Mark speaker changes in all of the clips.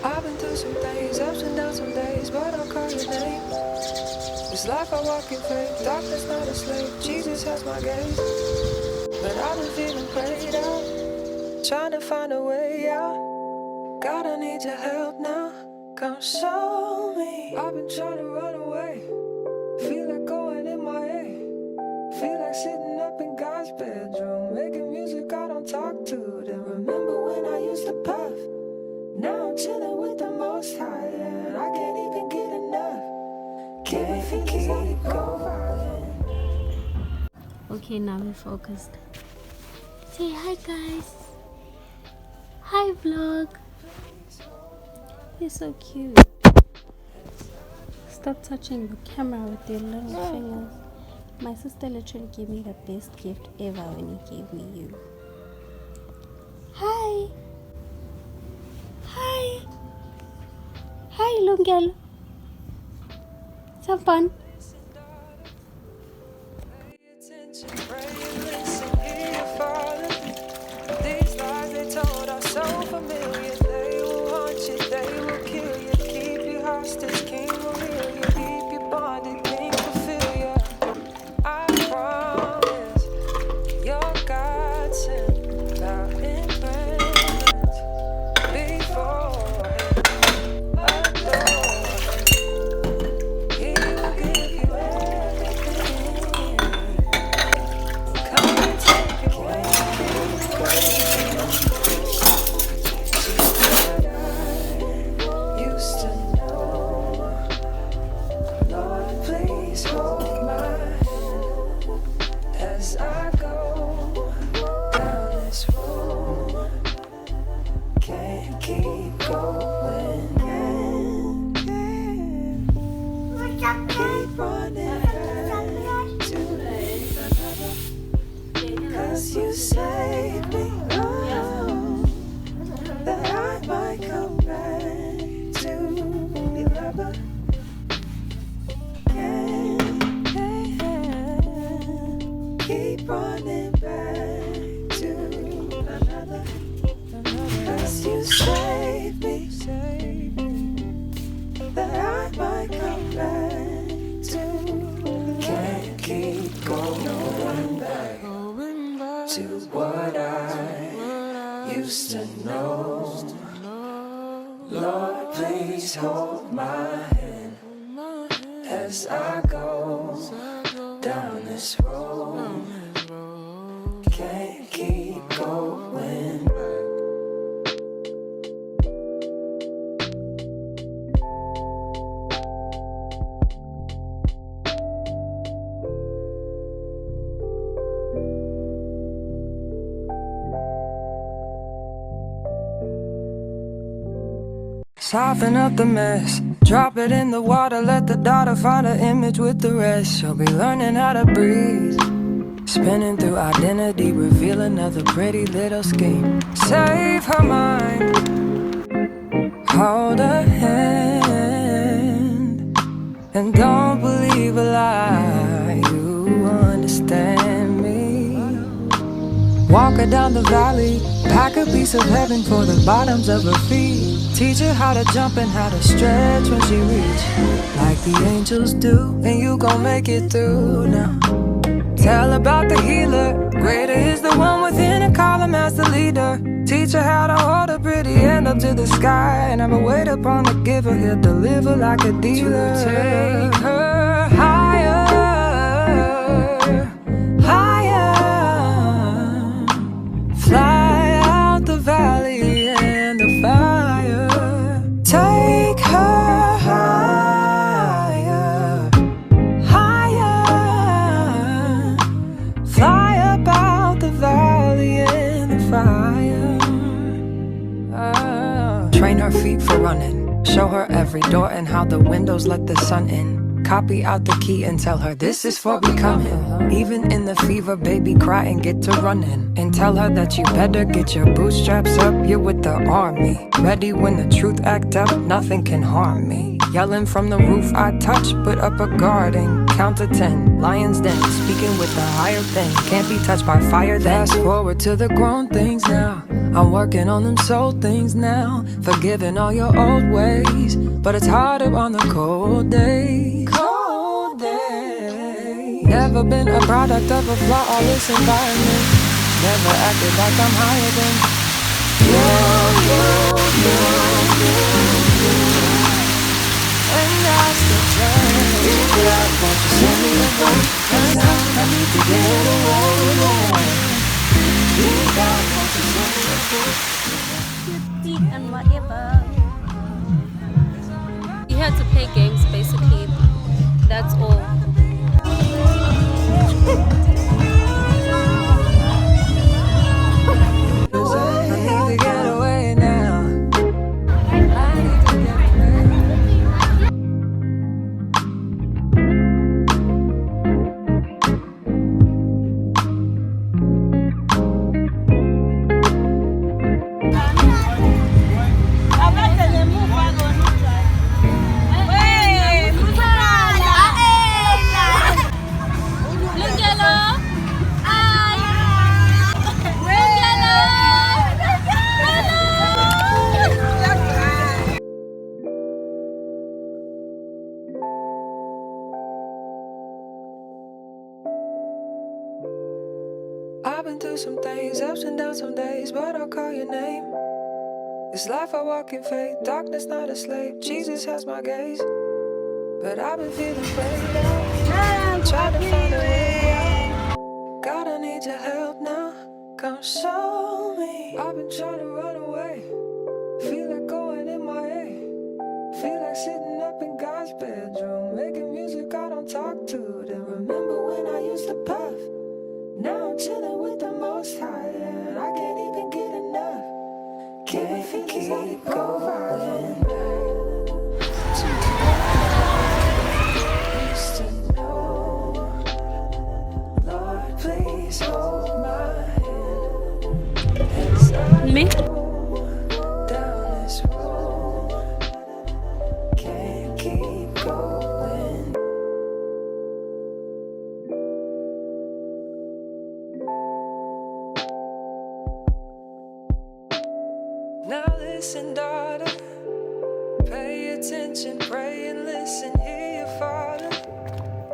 Speaker 1: I've been through some days, ups and downs some days, but I'll call your name. This life I walk in faith, darkness not a slave, Jesus has my gaze. But I've been feeling prayed out, trying to find a way out. God, I need your help now, come show me. I've been trying to run away, feel like going in my head. Feel like sitting up in God's bedroom, making music I don't talk to them. Remember when I used to puff? Now I'm chilling with the Most High, and I can't even get enough. Can't keep going.
Speaker 2: Okay, now we're focused. Say hi, guys. Hi, vlog. You're so cute. Stop touching the camera with your little fingers. My sister literally gave me the best gift ever when he gave me you. Hi. Hi. Hi, Lungel. Some fun.
Speaker 1: These lies they told are so familiar. They will haunt you, they will kill you, keep you hostage, king will heal you, keep you bonded, king fulfill you. I promise your God sent out in presence before him adore. He will give you everything. Come and take away. Used to know, Lord, please hold my hand as I go down this road. Can't keep going, can't keep running back to another. 'Cause you saved me, oh, that I might come back to be loved. Keep running back to another. 'Cause you saved me, that I might come back to. Can't keep going back to what I used to know. Lord, please hold my hand as I go down this road. Can't keep going back. Soften up the mess, drop it in the water, let the daughter find her image with the rest. She'll be learning how to breathe, spinning through identity, reveal another pretty little scheme. Save her mind, hold her hand, and don't believe a lie, you understand me. Walk her down the valley, pack a piece of heaven for the bottoms of her feet. Teach her how to jump and how to stretch when she reach, like the angels do, and you gon' make it through now. Tell about the healer, greater is the one within, and call him as the leader. Teach her how to hold a pretty hand up to the sky, and never wait upon the giver, he'll deliver like a dealer. To take her high Train her feet for running. Show her every door and how the windows let the sun in. Copy out the key and tell her this is for becoming. Even in the fever, baby, cry and get to running. And tell her that you better get your bootstraps up. You're with the army, ready when the truth act up. Nothing can harm me. Yelling from the roof I touch, put up a guard and count to 10. Lion's den, speaking with the higher thing. Can't be touched by fire then. Fast forward to the grown things now. I'm working on them soul things now. Forgiving all your old ways, but it's harder on the cold days. Cold days. Never been a product of a flawless environment. Never acted like I'm higher than you. And I still try. Won't you send me a boat? Cause now I need to get away.
Speaker 2: And whatever. You had to play games basically. That's all.
Speaker 1: I've been through some things, ups and downs some days, but I'll call your name. This life I walk in faith, darkness not a slave. Jesus has my gaze, but I've been feeling played out, trying to find a way out. God, I need your help now, come show me. I've been trying to run away, feel like going in my head. Feel like sitting up in God's bedroom, making music I don't talk to them. Remember when I used to puff? Now I'm chilling with the Most High, and I can't even get enough. Can't keep going back to used to know. Lord, please hold my hand as I go down this road. Can't keep going. Now listen, daughter, pay attention, pray and listen, hear your father.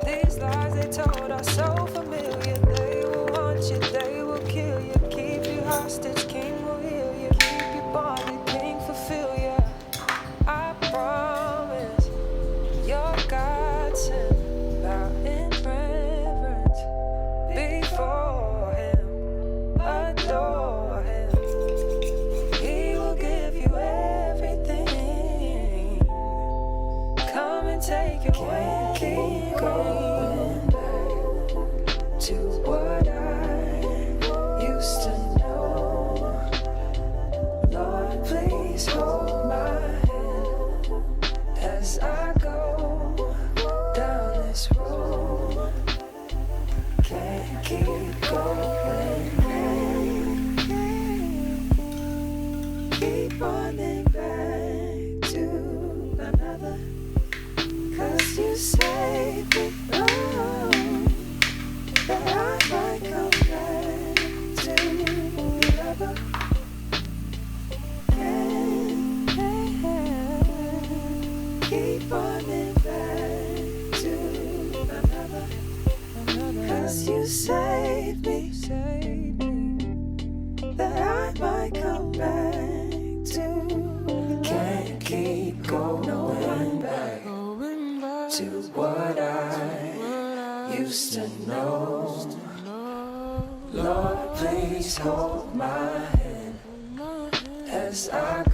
Speaker 1: These lies they told are so familiar. They will haunt you, they will kill you, keep you hostage, king will heal you, keep you bonded, king fulfill you. I promise your God sent, bow in reverence before him, adore him. Take it away, keep going back to what I used to know. Lord, please hold my hand as I go down this road. Can't keep going, keep running back to another. Cause you saved me, oh, that I might come back to you, lover. Keep running back to another. Cause you saved me, that I might come back to. Can't keep going back to what I used to know. Lord, please hold my hand as I